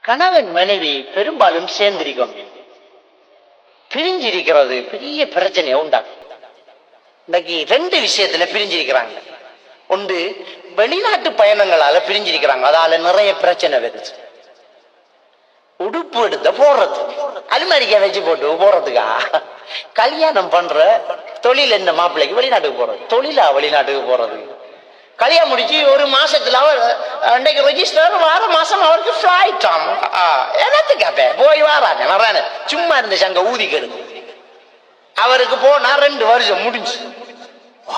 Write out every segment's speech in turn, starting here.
கணவன் மனைவி பெரும்பாலும் சேர்ந்திருக்கும், பிரிஞ்சிருக்கிறது பெரிய பிரச்சனையை உண்டாகும். இன்னைக்கு ரெண்டு விஷயத்துல பிரிஞ்சிருக்கிறாங்க. ஒன்று, வெளிநாட்டு பயணங்களால பிரிஞ்சிருக்கிறாங்க, அதால நிறைய பிரச்சனை வருது. உடுப்பு எடுத்த போடுறது, அலுமாரிக்கா வச்சு போட்டு போறதுக்கா? கல்யாணம் பண்ற தொழில் என்ன மாப்பிள்ளைக்கு வெளிநாட்டுக்கு போறது, தொழிலா வெளிநாட்டுக்கு போறது? கல்யாணம் முடிச்சு ஒரு மாசத்துல அவர் அன்றைக்கு ரெஜிஸ்டர், வார மாசம் அவருக்கு ஃபிளைட் ஆகும். என்னத்துக்காப்ப போய் வாராங்க வரானு சும்மா இருந்த சங்க ஊதி கெடுங்க. அவருக்கு போனா 2 வருஷம் முடிஞ்சு.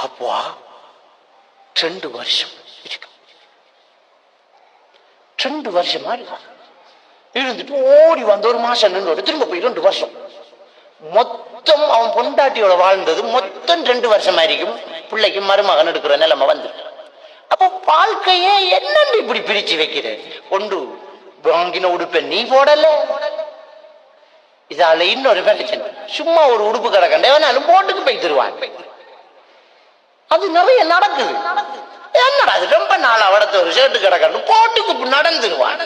அப்பா 2 வருஷம் 2 வருஷமா இருந்துட்டு ஓடி வந்து ஒரு மாசம் நின்று திரும்ப போய் 2 வருஷம். மொத்தம் அவன் பொண்டாட்டியோட வாழ்ந்தது மொத்தம் 2 வருஷமா இருக்கும். பிள்ளைக்கு மருமகன் எடுக்கிற நிலைமை வந்து. அப்ப வாழ்க்கையே என்னன்னு இப்படி பிரிச்சு வைக்கிற? ஒன்று, வாங்கின உடுப்பை நீ போடல, இதால இன்னொரு பிரச்சனை. சும்மா ஒரு உடுப்பு கடை கண்டவனாலும் போட்டுக்கு போய் தருவான். அது நிறைய நடக்குது. என்னடா அது, ரொம்ப நாள் அவடத்த ஒரு ஷர்ட்டு கடை கண்டு போட்டுக்கு நடந்துருவான்.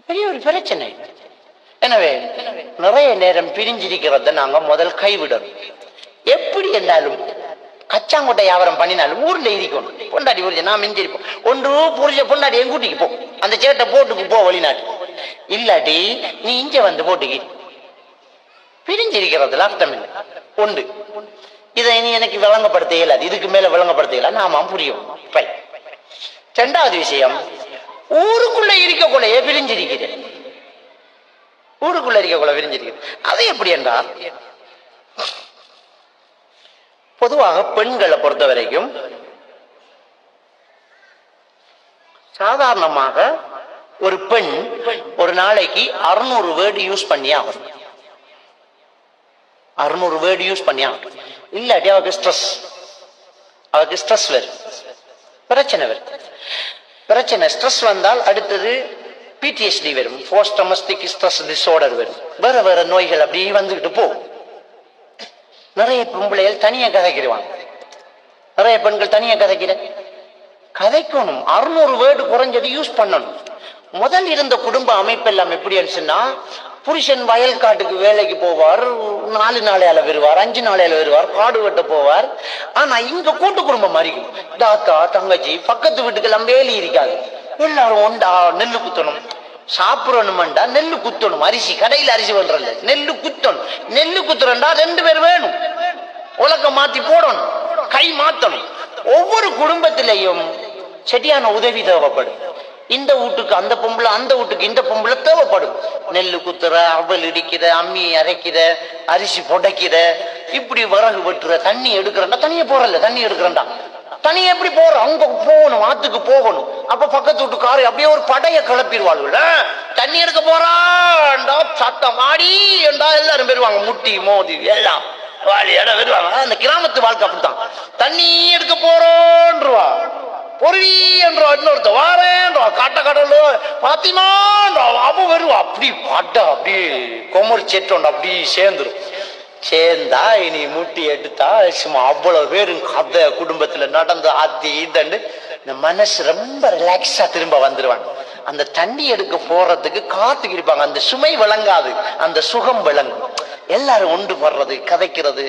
பெரிய ஒரு பிரச்சனை. எனவே நிறைய நேரம் பிரிஞ்சிருக்கிறத நாங்க முதல் கைவிடணும். எப்படி என்றாலும் கச்சாங்கொட்டை வியாபாரம் பண்ணினாலும் ஊர்ல இருக்கணும். பொண்டாடி புரிஞ்ச நான் மிஞ்சிருப்போம். ஒன்று புரிஞ்ச பொண்டாடி என் கூட்டிக்கு போ, அந்த சேட்டை போட்டுக்கு போ வெளிநாட்டு. இல்லாட்டி நீ இங்க வந்து போட்டுக்கு. பிரிஞ்சிருக்கிறதுல அர்த்தம் இல்லை. ஒன்று, இதை நீ எனக்கு விளங்கப்படுத்த இயலாது, இதுக்கு மேல விளங்கப்படுத்த இயலாது, நாம புரியும். ரெண்டாவது விஷயம், ஊருக்குள்ள இருக்கக்குள்ளையே பிரிஞ்சிருக்கிறேன். ஊருக்குள்ள இருக்கக்குள்ள பிரிஞ்சிருக்கிறேன். அது எப்படி என்றால், பொதுவாக பெண்களை பொறுத்த வரைக்கும் சாதாரணமாக ஒரு பெண் ஒரு நாளைக்கு 600 வேர்டு யூஸ் பண்ணி ஆகும். 600 வேர்டு யூஸ் பண்ணி ஆகும். இல்லாட்டி அவருக்கு ஸ்ட்ரெஸ் வரும், பிரச்சனை வரும். பிரச்சனை ஸ்ட்ரெஸ் வந்தால் அடுத்தது PTSD வரும், போஸ்ட் ட்ராமடிக் ஸ்ட்ரெஸ் டிஸார்டர் வரும். வேற வேற நோய்கள் அப்படியே வந்துகிட்டு போகும். நிறைய பொம்பளைகள் தனியா கதைக்கிடுவாங்க, நிறைய பெண்கள் தனியா கதைக்கணும். 600 வேர்டு குறைஞ்சது யூஸ் பண்ணணும். முதல் இருந்த குடும்ப அமைப்பு எல்லாம் எப்படி இருந்துச்சுன்னா, புருஷன் வயல் காட்டுக்கு வேலைக்கு போவார், 4 நாளையால வருவார், 5 நாளையால வருவார், காடு வெட்ட போவார். ஆனா இங்க கூட்டு குடும்பம் மாறிக்கும். தாத்தா தங்கச்சி பக்கத்து வீட்டுக்கெல்லாம் வேலி இருக்காது. எல்லாரும் ஒண்டா நெல்லு குத்தணும், சாப்பிடணும்டா நெல்லு குத்தணும். அரிசி கடையில் அரிசி பண்றல, நெல்லு குத்தணும். நெல்லு குத்துறா 2 பேர் வேணும், உலக்க மாத்தி போடணும், கை மாத்தணும். ஒவ்வொரு குடும்பத்திலையும் செடியான உதவி தேவைப்படும். இந்த வீட்டுக்கு அந்த பொம்பளை, அந்த வீட்டுக்கு இந்த பொம்பளை தேவைப்படும். நெல்லு குத்துற, அவல் இடிக்கிற, அம்மி அரைக்கிற, அரிசி புடைக்கிற, இப்படி விறகு வெட்டுற, தண்ணி எடுக்கிறா. தண்ணியை போறல, தண்ணி எடுக்கிறா. தனி எப்படி போற, அங்க போகணும், ஆத்துக்கு போகணும். அப்ப பக்கத்து வீட்டுக்காரு அப்படியே ஒரு படைய கிளப்பிடுவாள். தண்ணி எடுக்க போறாண்டா, சத்தம் ஆடி என்றா எல்லாரும் பெறுவாங்க, முட்டி மோதி எல்லாம் வாழியாட வருவாங்க. அந்த கிராமத்து வாழ்க்கை அப்படித்தான். தண்ணி எடுக்க போறோன்றவா, பொறி என்றா, இன்னொருத்த வாரேன்றா, காட்ட கடலு பாத்திமான்றா, அப்ப வருவா. அப்படி பாட்டா அப்படியே கொமர் செட்டோண்டா அப்படி சேர்ந்துரும். சேர்ந்தா இனி முட்டி எடுத்தா சும்மா அவ்வளவு பேரும் கதை குடும்பத்துல நடந்து அது இதண்டு இந்த மனசு ரொம்ப ரிலாக்ஸா திரும்ப வந்துருவாங்க. அந்த தண்ணி எடுக்க போறதுக்கு காத்துக்கு இருப்பாங்க. அந்த சுமை விளங்காது, அந்த சுகம் விளங்கும். எல்லாரும் ஒன்று போடுறது, கதைக்கிறது,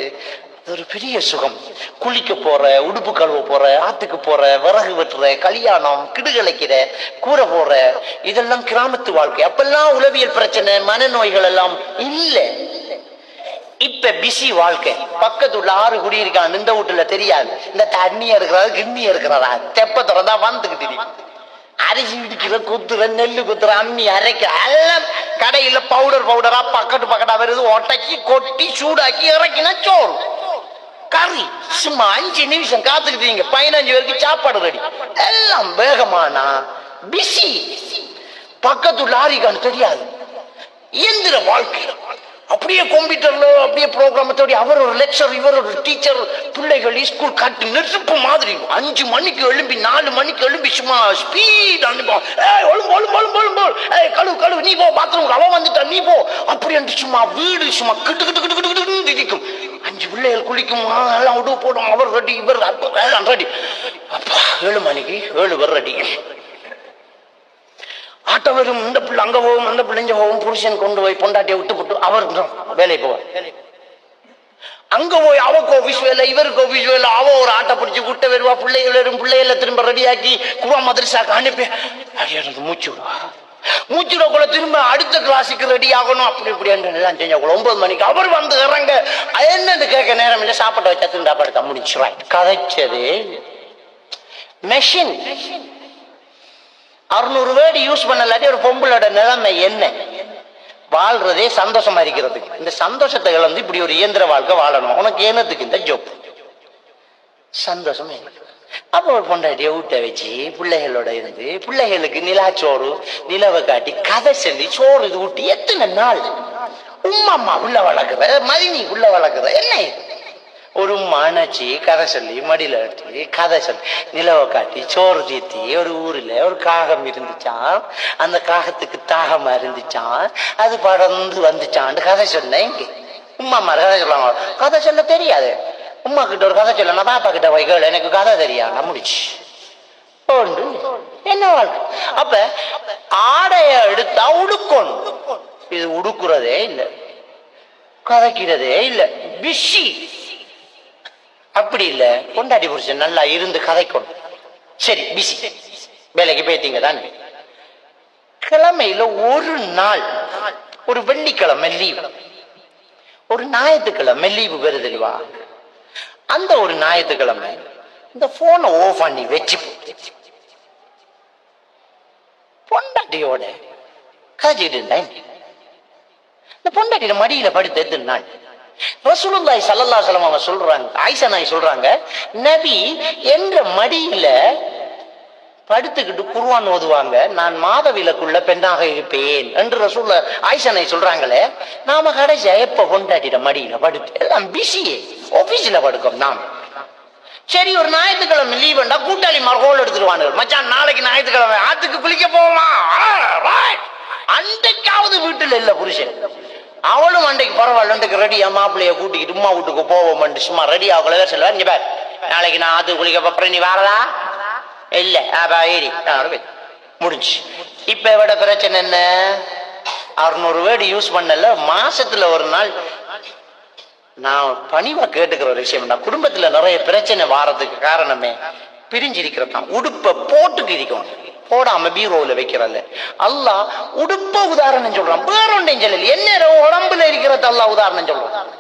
ஒரு பெரிய சுகம். குளிக்க போற, உடுப்பு கழுவ போற, ஆத்துக்கு போற, விறகு வெட்டுற, கல்யாணம், கிடுகலைக்கிற, கூரை போற, இதெல்லாம் கிராமத்து வாழ்க்கை. அப்பெல்லாம் உளவியல் பிரச்சனை, மனநோய்கள் எல்லாம் இல்லை. இப்ப பிஸி வாழ்க்கை. பக்கத்துல 6 குடி இருக்கான், இந்த வீட்டுல தெரியாது. இந்த தண்ணி இருக்கிறாரு, கிண்ணி இருக்கிறாரா, தெப்ப திறந்தா வந்துக்கிட்டு அரிசி இடிக்கிற, குத்துற, நெல்லு குத்துற, அம்மி அரைக்கிற, எல்லாம் கடையில பவுடரா பக்கட்டா வருது. ஒட்டக்கி கொட்டி சூடாக்கி இறக்கினா சோறு கறி. சும்மா 5 நிமிஷம் காத்துக்கிட்டீங்க, 15 பேருக்கு சாப்பாடு ரெடி. எல்லாம் வேகமானா பிஸி. பக்கத்து லாரிக்கான்னு தெரியாது. இயந்திர வாழ்க்கை. அப்படியே கம்ப்யூட்டர்ல அப்படியே ப்ரோக்ராமத்தோட அவர் ஒரு லெக்சர், இவர் ஒரு டீச்சர். பிள்ளைகள் ஸ்கூல் கட்டு நெருப்பு மாதிரி 5 மணிக்கு எழும்பி 4 மணிக்கு எழும்பி சும்மா ஸ்பீட் அனுப்போம். கழுவு நீ போ, பாத்ரூம் அவன் வந்துட்டா நீ போ, அப்படி என்று சும்மா வீடு சும்மா கிட்டு இருக்கும். 5 பிள்ளைகள் குளிக்கும், எல்லாம் உடவு போடும். அவர் ரெடி, இவர் எல்லாம் ரெடி. அப்பா 7 மணிக்கு 7 பேர் ரெடி. ஆட்ட வரும், இந்த பிள்ளை அங்க போகும், அந்த பிள்ளைங்க போகும், புருஷன் கொண்டு போய் பொண்டாட்டியை விட்டு போட்டு அவர் வேலை போவார். அங்க போய் அவக்கு ஆபீஸ் வேலை, இவருக்கு ஆபீஸ் வேலை, அவ ஒரு ஆட்டை பிடிச்சி கூட்ட வருவா, பிள்ளைகளை திரும்ப ரெடியாக்கி குவா மதரசாக்கு அனுப்பி மூச்சு விடுவா. மூச்சுடக்குள்ள திரும்ப அடுத்த கிளாஸுக்கு ரெடி ஆகணும். அப்படி இப்படி எல்லாம் செஞ்சக்குள்ள 9 மணிக்கு அவர் வந்து இறங்க என்னன்னு கேட்க நேரம் இல்லை. சாப்பாட்டை வச்சா திருண்டா படுத்த முடிச்சுவாய். கதைச்சது மெஷின். 600 வேர்டு யூஸ் பண்ணலாட்டி ஒரு பொம்பளோட நிலைமை என்ன? வாழ்றதே சந்தோஷமா இருக்கிறதுக்கு. இந்த சந்தோஷத்தை இழந்து இப்படி ஒரு இயந்திர வாழ்க்கை வாழணும். உனக்கு என்னத்துக்கு இந்த ஜோப்? சந்தோஷமே. அப்போ ஒரு பொண்டாட்டிய ஊட்ட வச்சு பிள்ளைகளோட இருந்து பிள்ளைகளுக்கு நிலாச்சோறு நிலவை காட்டி கதை சொல்லி சோறு இது ஊட்டி எத்தனை நாள்? உம்மா உள்ள வளர்க்குற மதினி உள்ள வளர்க்குற என்ன? ஒரு உம்மா அணைச்சி கதை சொல்லி மடியில எடுத்து கதை சொல்லி நிலவை காட்டி சோறு தீத்தி ஒரு ஊர்ல ஒரு காகம் இருந்துச்சான். அந்த காகத்துக்கு தாகமா இருந்துச்சான். அது படர்ந்து வந்துச்சான். கதை சொன்னேன். இங்க உம்மா கதை சொல்லுவாங்க. கதை சொல்ல தெரியாது. உம்மா கிட்ட ஒரு கதை சொல்ல, நான் பாப்பா கிட்ட போய் கேளு, எனக்கு கதை தெரியா, நான் முடிச்சு என்ன வாழ்க்கை. அப்ப ஆடைய எடுத்தா உடுக்கணும். இது உடுக்குறதே இல்லை, கதைக்கிறதே இல்லை, பிஷி. அப்படி இல்லை, கொண்டாடி புருஷன் நல்லா இருந்து கதைக்கணும். சரி, பிசி வேலைக்கு போயிட்டீங்க தானே. கிழமையில ஒரு நாள், ஒரு வெள்ளிக்கிழமை லீவு, ஒரு ஞாயிற்றுக்கிழமை லீவு வருதுல்வா. அந்த ஒரு ஞாயிற்றுக்கிழமை இந்த போனை ஓஃப் பண்ணி வச்சு பொண்டாட்டியோட கதைச்சிட்டு இருந்தேன். இந்த பொண்டாட்டியோட மடியில படுத்து எத்தனை நாள்? ரசூலுல்லாஹி ஸல்லல்லாஹு அலைஹி வஸல்லம் அவங்க சொல்றாங்க, ஆயிஷா நாயகி சொல்றாங்க, நபி என்ற மடியில படுத்துக்கிட்டு குர்ஆன் ஓதுவாங்க, நான் மாதவிலக்குள்ள பெண்ணாக இருப்பேன் என்று ரசூலுல்லாஹி ஆயிஷா நாயகி சொல்றாங்களே. நாம கடைசியா எப்ப பொண்டாட்டிட மடியில படுத்து எல்லாம் பிஸியே ஆபீஸ்ல படுக்கும். நாம் சரி ஒரு ஞாயிற்றுக்கிழமை லீவுண்டா கூட்டாளி மரகோல் எடுத்துருவானு, மச்சான் நாளைக்கு ஞாயிற்றுக்கிழமை ஆத்துக்கு குளிக்க போவோமா? அன்றைக்காவது வீட்டுல இல்ல புருஷன். அவளும் அன்றைக்கு பரவாயில்ல, அன்றைக்கு ரெடியா மாப்பிள்ளைய கூட்டிக்கிட்டு உமா வீட்டுக்கு போவோம் சும்மா ரெடி ஆகல சொல்லுவார். இங்க பார், நாளைக்கு நான் ஆத்துக்கு குளிக்க போறேன், நீ வரதா? இல்ல ஏறி முடிஞ்சு. இப்ப விட பிரச்சனை என்ன? 600 வேர்டு யூஸ் பண்ணல, மாசத்துல ஒரு நாள். நான் பணிவா கேட்டுக்கிற ஒரு விஷயம், குடும்பத்துல நிறைய பிரச்சனை வாரதுக்கு காரணமே பிரிஞ்சிருக்கிறதான். உடுப்ப போட்டுக்கு இருக்கணும், போடாம பீரோல வைக்கிறல்ல. அல்லாஹ் உடுப்ப உதாரணம் சொல்றான், வேற ஒன்றையும் சொல்லல. என்ன உடம்புல இருக்கிறத அல்லாஹ் உதாரணம் சொல்றான்.